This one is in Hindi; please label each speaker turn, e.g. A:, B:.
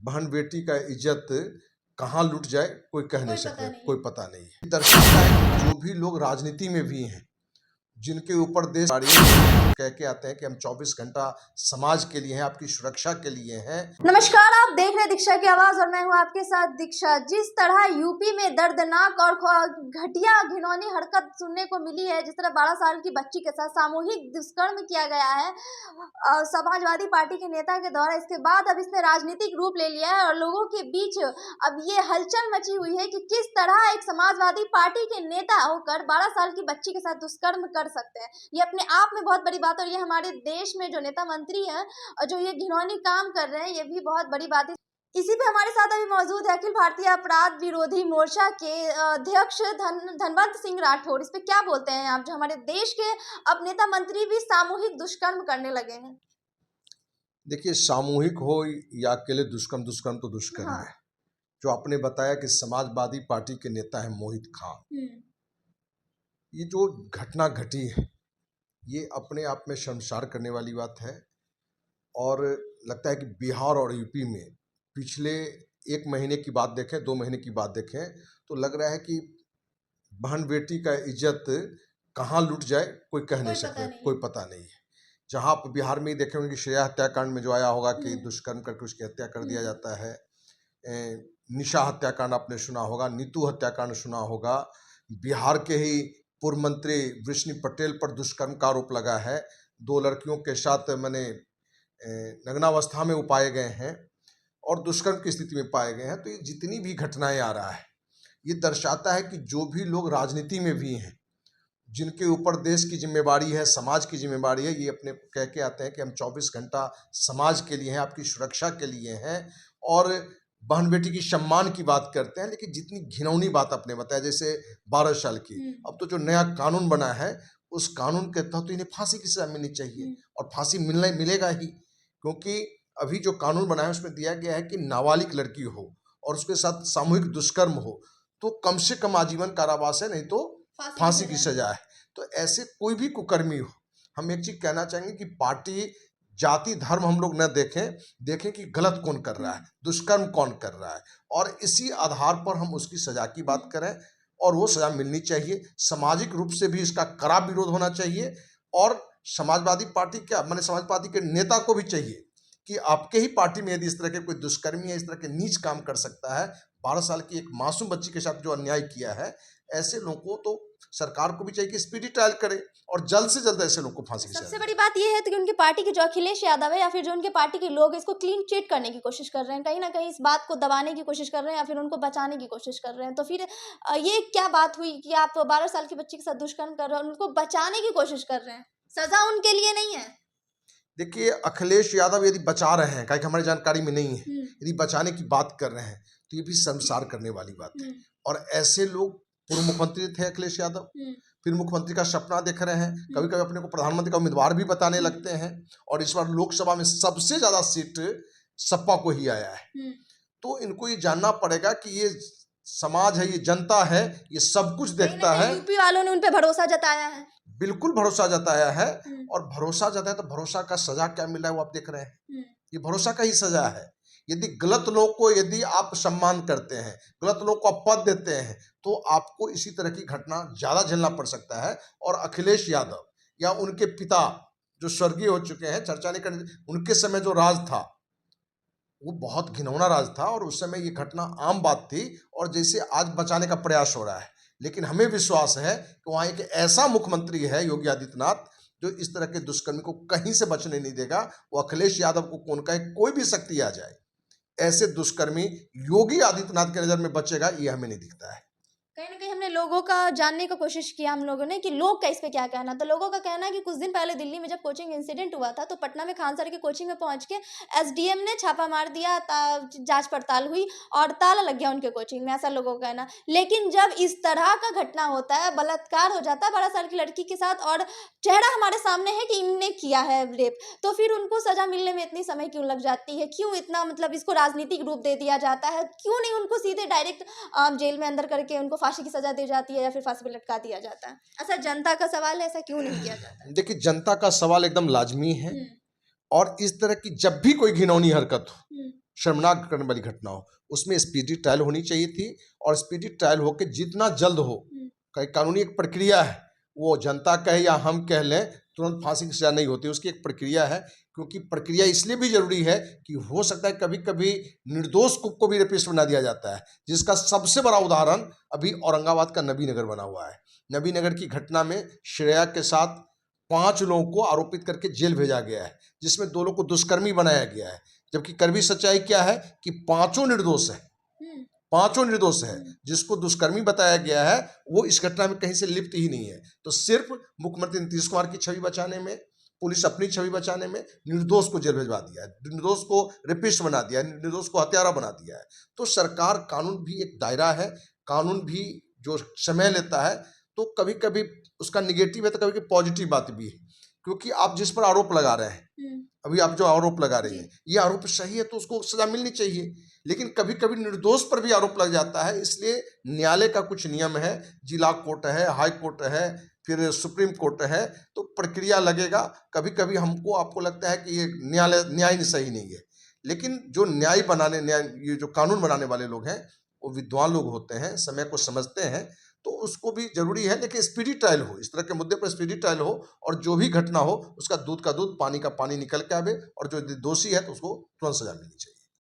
A: बहन बेटी का इज्जत कहाँ लुट जाए कोई कह नहीं सकता, कोई पता नहीं है। दर्शाता है कि जो भी लोग राजनीति में भी हैं, जिनके ऊपर देश कह के आते हैं कि हम 24 घंटा समाज के लिए हैं, आपकी सुरक्षा के लिए हैं।
B: नमस्कार, आप देख रहे हैं दीक्षा की आवाज और मैं हूं आपके साथ दीक्षा। जिस तरह यूपी में दर्दनाक और घटिया घिनौनी हरकत सुनने को मिली है, जिस तरह 12 साल की बच्ची के साथ सामूहिक दुष्कर्म किया गया है समाजवादी पार्टी के नेता के द्वारा, इसके बाद अब इसने राजनीतिक रूप ले लिया है और लोगों के बीच अब ये हलचल मची हुई है कि किस तरह एक समाजवादी पार्टी के नेता होकर 12 साल की बच्ची के साथ दुष्कर्म कर सकते हैं। ये अपने आप में बहुत बड़ी बात है और ये हमारे देश में जो नेता मंत्री हैं और जो ये घिनौनी काम कर रहे हैं, ये भी बहुत बड़ी बात है। इसी पे हमारे साथ अभी मौजूद है अखिल भारतीय अपराध विरोधी मोर्चा के अध्यक्ष धनवंत सिंह राठौर। इस पे क्या बोलते हैं आप, जो हमारे देश के अब नेता मंत्री भी सामूहिक दुष्कर्म करने लगे हैं?
A: देखिए, सामूहिक हो या अकेले दुष्कर्म, दुष्कर्म तो दुष्कर्म
B: हाँ।
A: है। जो आपने बताया कि समाजवादी पार्टी के नेता है मोहित खान, ये जो घटना घटी है ये अपने आप में शर्मसार करने वाली बात है। और लगता है कि बिहार और यूपी में पिछले 1 महीने की बात देखें, 2 महीने की बात देखें, तो लग रहा है कि बहन बेटी का इज्जत कहाँ लुट जाए कोई कह नहीं सकता, कोई पता नहीं है। जहाँ आप बिहार में ही देखे होंगे कि श्रेया हत्याकांड में जो आया होगा कि दुष्कर्म करके उसकी हत्या कर दिया जाता है। निशा हत्याकांड आपने सुना होगा, नीतू हत्याकांड सुना होगा। बिहार के ही पूर्व मंत्री वृष्णि पटेल पर दुष्कर्म का आरोप लगा है। 2 लड़कियों के साथ नग्नावस्था में वो पाए गए हैं और दुष्कर्म की स्थिति में पाए गए हैं। तो ये जितनी भी घटनाएं आ रहा है, ये दर्शाता है कि जो भी लोग राजनीति में भी हैं, जिनके ऊपर देश की जिम्मेवारी है, समाज की जिम्मेवारी है, ये अपने को कह के आते हैं कि हम 24 घंटा समाज के लिए हैं, आपकी सुरक्षा के लिए हैं और बहन बेटी की सम्मान की बात करते हैं। लेकिन जितनी घिनौनी बात आपने बताया, जैसे 12 साल की, अब तो जो नया कानून बना है उस कानून के तहत तो इन्हें फांसी की सजा मिलनी चाहिए और फांसी मिलेगा ही, क्योंकि अभी जो कानून बना है उसमें दिया गया है कि नाबालिग लड़की हो और उसके साथ सामूहिक दुष्कर्म हो तो कम से कम आजीवन कारावास है, नहीं तो फांसी की सजा है। तो ऐसे कोई भी कुकर्मी हो, हम एक चीज कहना चाहेंगे कि पार्टी जाति धर्म हम लोग न देखें कि गलत कौन कर रहा है, दुष्कर्म कौन कर रहा है, और इसी आधार पर हम उसकी सजा की बात करें और वो सजा मिलनी चाहिए। सामाजिक रूप से भी इसका कड़ा विरोध होना चाहिए और समाजवादी पार्टी क्या माने समाजवादी के नेता को भी चाहिए कि आपके ही पार्टी में यदि इस तरह के कोई दुष्कर्मी है, इस तरह के नीच काम कर सकता है, 12 साल की एक मासूम बच्ची के साथ जो अन्याय किया है, ऐसे लोगों को तो सरकार को भी चाहिए कि स्पीडी ट्रायल करे और जल्द से जल्द ऐसे लोगों को फांसी की सजा।
B: सबसे बड़ी बात यह है कि उनकी पार्टी के जो अखिलेश यादव है या फिर जो उनके पार्टी के लोग इसको क्लीन चिट करने की कोशिश कर रहे हैं, कहीं ना कहीं इस बात को दबाने की कोशिश कर रहे हैं या फिर उनको बचाने की कोशिश कर रहे हैं। तो फिर ये क्या बात हुई कि आप 12 साल की बच्ची के साथ दुष्कर्म कर रहे हैं, उनको बचाने की कोशिश कर रहे हैं, सजा उनके लिए नहीं है।
A: देखिए, अखिलेश यादव यदि बचा रहे हैं, क्योंकि हमारी जानकारी में नहीं है, यदि बचाने की बात कर रहे हैं तो ये भी शर्मसार करने वाली बात है। और ऐसे लोग पूर्व मुख्यमंत्री थे अखिलेश यादव, फिर मुख्यमंत्री का सपना देख रहे हैं, कभी कभी अपने को प्रधानमंत्री का उम्मीदवार भी बताने लगते हैं और इस बार लोकसभा में सबसे ज्यादा सीट सपा को ही आया है। तो इनको ये जानना पड़ेगा कि ये समाज है, ये जनता है, ये सब कुछ देखता है।
B: यूपी वालों ने उन पे भरोसा जताया है,
A: बिल्कुल भरोसा जताया है और भरोसा जताया तो भरोसा का सजा क्या मिला है वो आप देख रहे हैं। ये भरोसा का ही सजा है। यदि गलत लोग को यदि आप सम्मान करते हैं, गलत लोग को आप पद देते हैं, तो आपको इसी तरह की घटना ज्यादा झेलना पड़ सकता है। और अखिलेश यादव या उनके पिता जो स्वर्गीय हो चुके हैं, चर्चा नहीं करनी, उनके समय जो राज था वो बहुत घिनौना राज था और उस समय ये घटना आम बात थी और जैसे आज बचाने का प्रयास हो रहा है। लेकिन हमें विश्वास है कि वहाँ एक ऐसा मुख्यमंत्री है योगी आदित्यनाथ जो इस तरह के दुष्कर्मी को कहीं से बचने नहीं देगा। वो अखिलेश यादव को कौन कहे, कोई भी शक्ति आ जाए, ऐसे दुष्कर्मी योगी आदित्यनाथ के नजर में बचेगा ये हमें नहीं दिखता है।
B: कहीं ना कहीं हमने लोगों का जानने की कोशिश किया हम लोगों ने कि लोग का इस पे क्या कहना। तो लोगों का कहना है कि कुछ दिन पहले दिल्ली में जब कोचिंग इंसिडेंट हुआ था तो पटना में खान सर की कोचिंग में पहुंच के एसडीएम ने छापा मार दिया, जांच पड़ताल हुई और ताला लग गया उनके कोचिंग में, ऐसा लोगों का कहना। लेकिन जब इस तरह का घटना होता है, बलात्कार हो जाता है 12 साल की लड़की के साथ और चेहरा हमारे सामने है कि इनने किया है रेप, तो फिर उनको सजा मिलने में इतनी समय क्यों लग जाती है? क्यों इतना मतलब इसको राजनीतिक रूप दे दिया जाता है? क्यों नहीं उनको सीधे डायरेक्ट जेल में अंदर करके उनको फांसी की सजा दी जाती है या फिर फांसी पे लटका दिया जाता है? ऐसा जनता का सवाल है, ऐसा क्यों नहीं किया जाता?
A: देखिए, जनता का सवाल एकदम लाजमी है और इस तरह की जब भी कोई घिनौनी हरकत हो शर्मनाक करने वाली घटना हो, उसमें स्पीडी ट्रायल होनी चाहिए थी। और स्पीडी ट्रायल होकर जितना जल्द हो, कानूनी एक प्रक्रिया है, वो जनता कहे या हम कह लें, तुरंत फांसी की सजा नहीं होती, उसकी एक प्रक्रिया है। क्योंकि प्रक्रिया इसलिए भी जरूरी है कि हो सकता है कभी कभी निर्दोष को भी रेपिस्ट बना दिया जाता है, जिसका सबसे बड़ा उदाहरण अभी औरंगाबाद का नबीनगर बना हुआ है। नबीनगर की घटना में श्रेया के साथ 5 लोगों को आरोपित करके जेल भेजा गया है, जिसमें 2 लोगों को दुष्कर्मी बनाया गया है। जबकि कड़वी सच्चाई क्या है कि पांचों निर्दोष है, पांचों निर्दोष है। जिसको दुष्कर्मी बताया गया है वो इस घटना में कहीं से लिप्त ही नहीं है। तो सिर्फ मुख्यमंत्री नीतीश कुमार की छवि बचाने में, पुलिस अपनी छवि बचाने में निर्दोष को जेल भेजवा दिया है, निर्दोष को रेपिस्ट बना दिया है, निर्दोष को हत्यारा बना दिया है। तो सरकार, कानून भी एक दायरा है, कानून भी जो समय लेता है, तो कभी कभी उसका निगेटिव है तो कभी कभी पॉजिटिव बात भी है। क्योंकि आप जिस पर आरोप लगा रहे हैं, अभी आप जो आरोप लगा रही हैं, ये आरोप सही है तो उसको सजा मिलनी चाहिए। लेकिन कभी कभी निर्दोष पर भी आरोप लग जाता है, इसलिए न्यायालय का कुछ नियम है, जिला कोर्ट है, हाई कोर्ट है, फिर सुप्रीम कोर्ट है, तो प्रक्रिया लगेगा। कभी कभी हमको, आपको लगता है कि ये न्याय सही नहीं है, लेकिन जो ये जो कानून बनाने वाले लोग हैं वो विद्वान लोग होते हैं, समय को समझते हैं, तो उसको भी जरूरी है। लेकिन स्पीडी ट्रायल हो, इस तरह के मुद्दे पर स्पीडी ट्रायल हो, और जो भी घटना हो उसका दूध का दूध, पानी का पानी निकल के आवे, और जो दोषी है तो उसको तुरंत सजा मिलनी चाहिए।